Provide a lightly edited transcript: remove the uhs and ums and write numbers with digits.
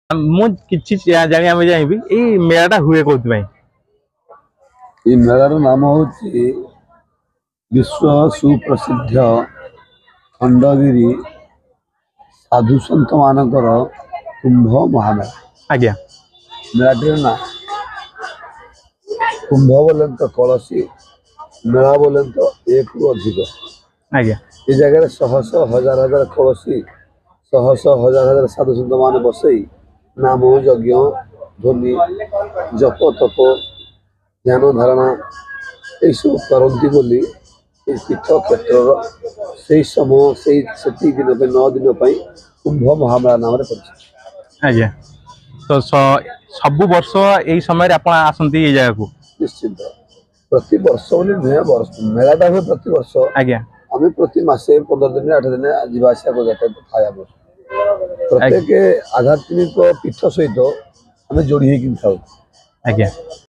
जानी मेलाटा हुए कौन मेलार नाम हूँ विश्व सुप्रसिद्ध खंडगिरी साधु सत मानकर कुंभ महामेला। आज्ञा मेलाटी ना कुंभ बोले तो कलसी मेला बोले तो एक रु अधिक आज्ञा ये जगह शह शह हजार हजार कलसी शह शह हजार हजार साधु सत मान बसई नाम यज्ञ ध्वनि जप तप ध्यान धारणा यू करती बोली पीठ क्षेत्र से समय से दिन 9 दिन कुंभ महामेला नाम आज्ञा तो सब वर्ष यही समय आप आसती ये जगह को निश्चित प्रति वर्ष बोली नुहे मेलाटा हुए प्रति वर्ष आज्ञा आम प्रति मासे 15 दिन 8 दिन जावासिया थाए प्रत्येक आध्यात्मिक पीठ सहित आम जोड़ी था। आज्ञा।